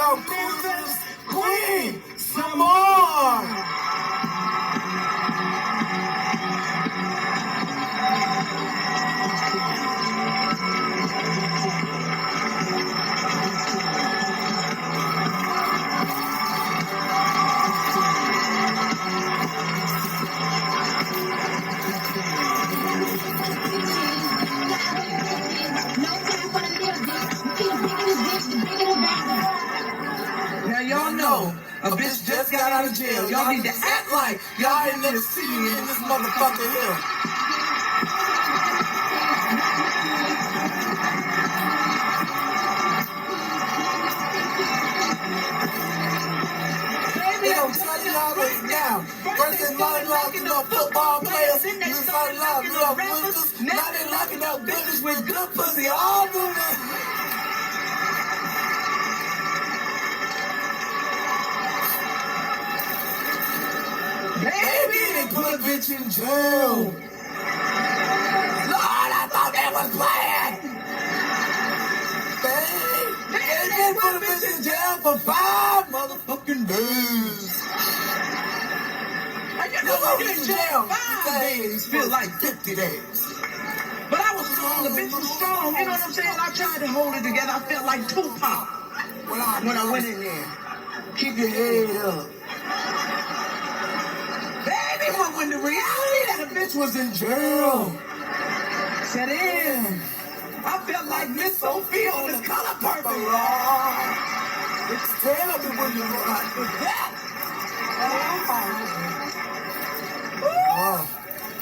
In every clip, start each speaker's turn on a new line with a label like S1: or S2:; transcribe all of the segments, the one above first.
S1: go Memphis Queen, Smmore.
S2: Now y'all know a bitch just got out of jail. Y'all need to act like y'all ain't never seen me in this motherfucker here. Baby, I'm telling y'all right now. First they started locking up football players, then they started locking up rappers. Now they locking up bitches with good pussy all through the... Baby, they put a bitch in jail. Lord, I thought that was playing. Baby, they put a bitch in jail for 5 motherfucking days. And you know what you in jail? 5 days feel like 50 days. But I was strong, the bitch was strong. You know what I'm saying? I tried to hold it together. I felt like Tupac when I went in there. Keep your head up. But when the reality that a bitch was in jail set in, I felt like Miss Sophia on this Color Purple. It's tell me when you look like that.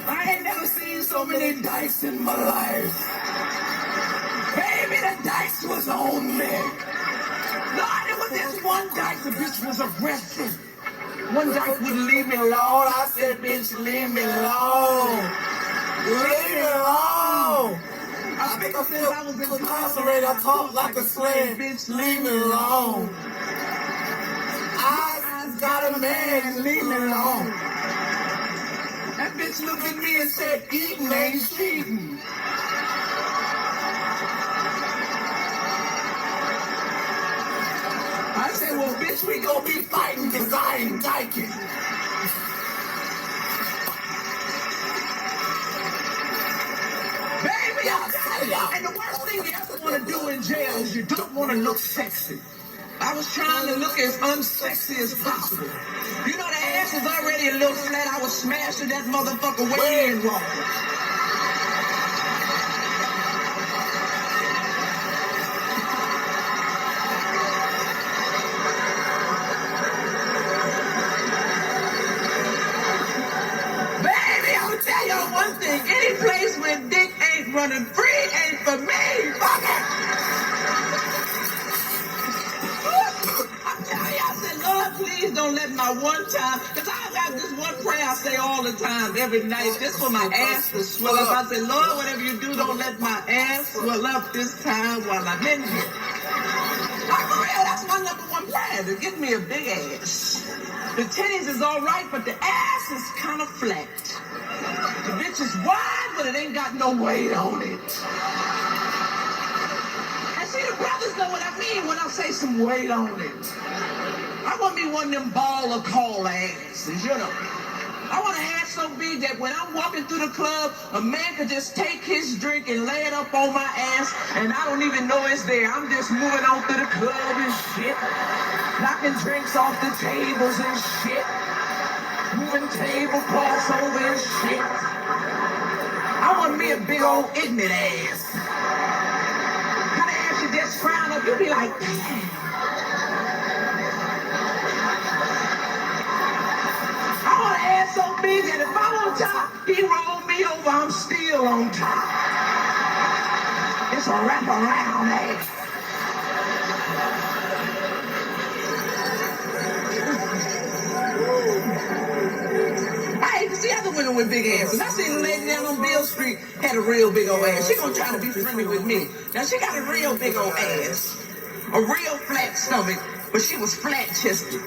S2: I ain't never seen so many dice in my life. Baby, the dice was on me. Lord, it was this one dice, the bitch was arrested. One dice wouldn't leave me alone. I said, bitch, leave me alone. Leave me alone. I think I said I was incarcerated. I talk like a slave. Bitch, leave me alone. I got a man. Leave me alone. That bitch looked at me and said, eating ain't cheating. I said, well, bitch, we gon' be fighting because I ain't dyking. Baby, I'll tell y'all. And the worst thing you ever want to do in jail is you don't want to look sexy. I was trying to look as unsexy as possible. You know, the ass is already a little flat. I was smashing that motherfucker way in wrong. One thing, any place where dick ain't running free ain't for me. Fuck it. I'm telling you, I said, Lord, please don't let my one time, because I got this one prayer I say all the time, every night, just for my ass to swell up. I said, Lord, whatever you do, don't let my ass swell up this time while I'm in here. I'm for real, that's my number one prayer, to get me a big ass. The titties is all right, but the ass is kind of flat. The bitch is wide, but it ain't got no weight on it. And see, the brothers know what I mean when I say some weight on it. I want me one of them ball of call asses, you know. I want an ass so big that when I'm walking through the club, a man could just take his drink and lay it up on my ass, and I don't even know it's there. I'm just moving on through the club and shit, knocking drinks off the tables and shit. Moving table crossover and shit. I want me a big old ignorant ass. Kind of ass you just frown up, you be like, damn. I want an ass so big that if I'm on top, he roll me over, I'm still on top. It's a wraparound ass. See other women with big asses. I seen a lady down on Bill Street had a real big old ass. She gonna try to be friendly with me. Now she got a real big old ass, a real flat stomach, but she was flat chested.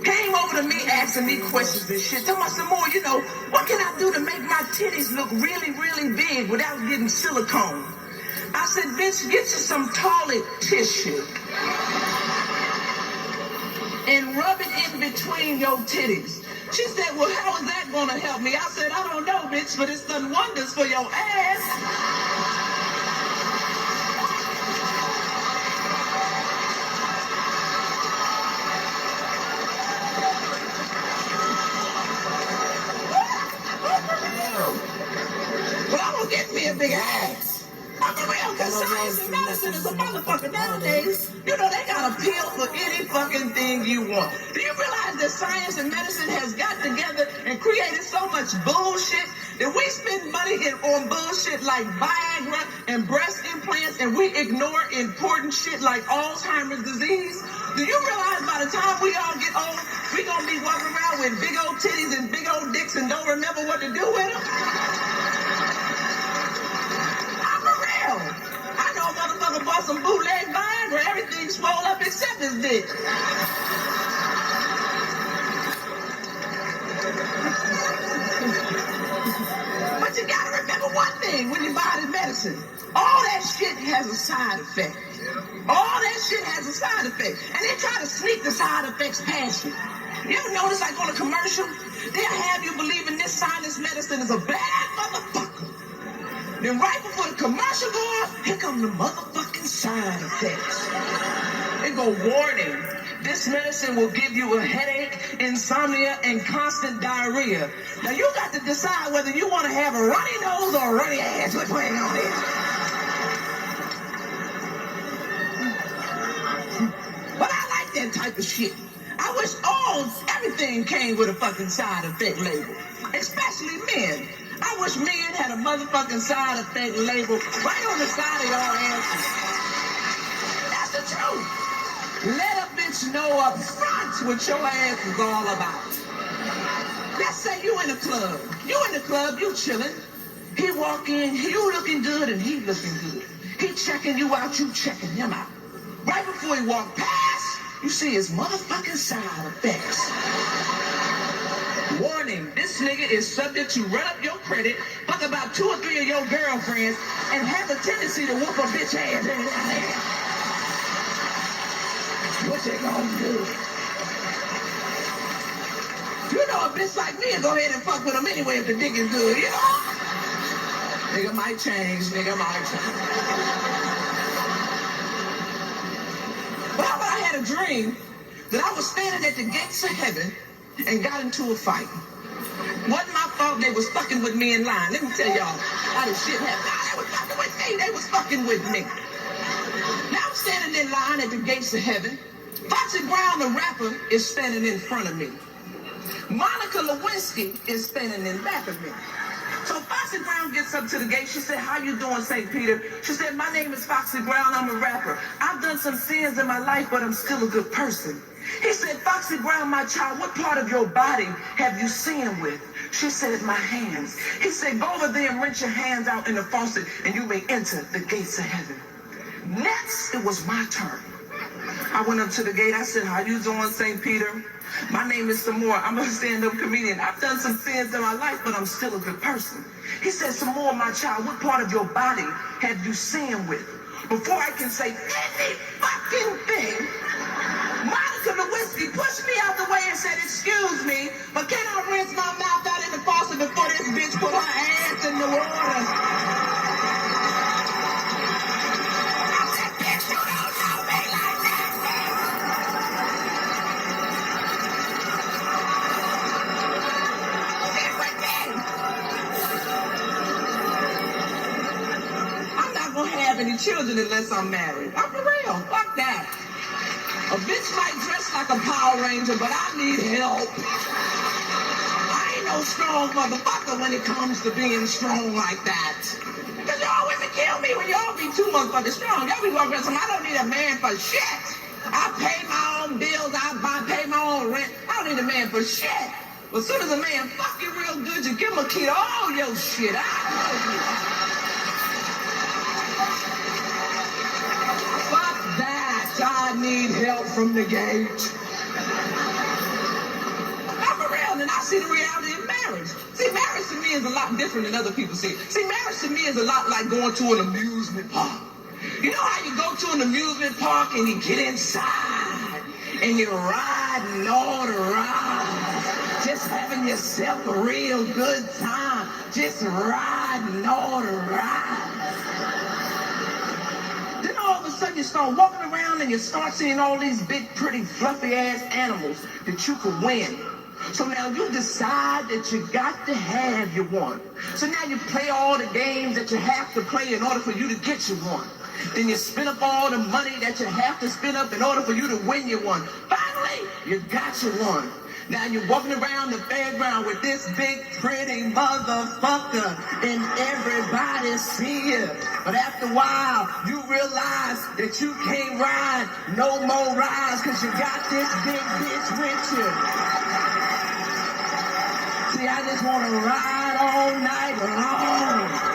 S2: Came over to me asking me questions and shit. Tell me some more. You know, what can I do to make my titties look really, really big without getting silicone? I said, bitch, get you some toilet tissue. between your titties. She said, well, how is that gonna help me? I said, I don't know, bitch, but it's done wonders for your ass. But I'm gonna get me a big ass. I'm for real, because science and medicine is a motherfucker nowadays. You know, they got a pill for any fucking thing you want. Do you realize that science and medicine has got together and created so much bullshit that we spend money on bullshit like Viagra and breast implants and we ignore important shit like Alzheimer's disease? Do you realize by the time we all get old, we gonna be walking around with big old titties and big old dicks and don't remember what to do with them? I know a motherfucker bought some bootleg Viagra, everything swole up except his dick. But you gotta remember one thing when you buy this medicine. All that shit has a side effect. All that shit has a side effect. And they try to sneak the side effects past you. You ever notice, like on a commercial, they'll have you believing this sinus medicine is a bad motherfucker. Then right before the commercial goes, here come the motherfucking side effects. They go, warning, this medicine will give you a headache, insomnia, and constant diarrhea. Now you got to decide whether you want to have a runny nose or a runny ass. Which way on it? But I like that type of shit. I wish everything came with a fucking side effect label, especially men. I wish men had a motherfucking side effect label right on the side of your asses. That's the truth. Let a bitch know up front what your ass is all about. Let's say you in a club. You in the club, you chilling. He walk in, you looking good and he looking good. He checking you out, you checking him out. Right before he walk past, you see his motherfucking side effects. Warning, this nigga is subject to run up your credit, fuck about 2 or 3 of your girlfriends, and have a tendency to whoop a bitch ass. What you gonna do? You know a bitch like me will go ahead and fuck with him anyway if the dick is good, you know? Nigga might change, nigga might change. But how about I had a dream that I was standing at the gates of heaven and got into a fight. Wasn't my fault they was fucking with me in line. Let me tell y'all how this shit happened. Nah, they was fucking with me. They was fucking with me. Now I'm standing in line at the gates of heaven. Foxy Brown, the rapper, is standing in front of me. Monica Lewinsky is standing in back of me. So Foxy Brown gets up to the gate. She said, how you doing, St. Peter? She said, my name is Foxy Brown. I'm a rapper. I've done some sins in my life, but I'm still a good person. He said, Foxy Brown, my child, what part of your body have you sinned with? She said, my hands. He said, go over there and rinse your hands out in the faucet and you may enter the gates of heaven. Next, it was my turn. I went up to the gate. I said, how you doing, St. Peter? My name is Smmore. I'm a stand-up comedian. I've done some sins in my life, but I'm still a good person. He said, Smmore, my child, what part of your body have you sinned with? Before I can say any fucking thing, Monica Lewinsky pushed me out the way and said, excuse me, but can I rinse my mouth out in the faucet before this bitch put her ass in the water? I said, bitch, you don't know me like that. Get with me. I'm not going to have any children unless I'm married. I'm for real. Fuck that. A bitch might dress like a Power Ranger, but I need help. I ain't no strong motherfucker when it comes to being strong like that. Because y'all women kill me when y'all be too motherfucking strong. Y'all be walking around saying, I don't need a man for shit. I pay my own bills, I pay my own rent. I don't need a man for shit. But as soon as a man fuck you real good, you give him a key to all your shit. I love you. Fuck that. I need help from the gate. I'm for real, and I see the reality of marriage. See, marriage to me is a lot different than other people see it. See, marriage to me is a lot like going to an amusement park. You know how you go to an amusement park and you get inside and you're riding all the rides, just having yourself a real good time, just riding all the rides. Then all of a sudden you start walking around and you start seeing all these big, pretty, fluffy-ass animals that you could win. So now you decide that you got to have your one. So now you play all the games that you have to play in order for you to get your one. Then you spend up all the money that you have to spend up in order for you to win your one. Finally, you got your one. Now you're walking around the fairground with this big, pretty motherfucker, and everybody see you. But after a while, you realize that you can't ride no more rides because you got this big bitch with you. See, I just want to ride all night long.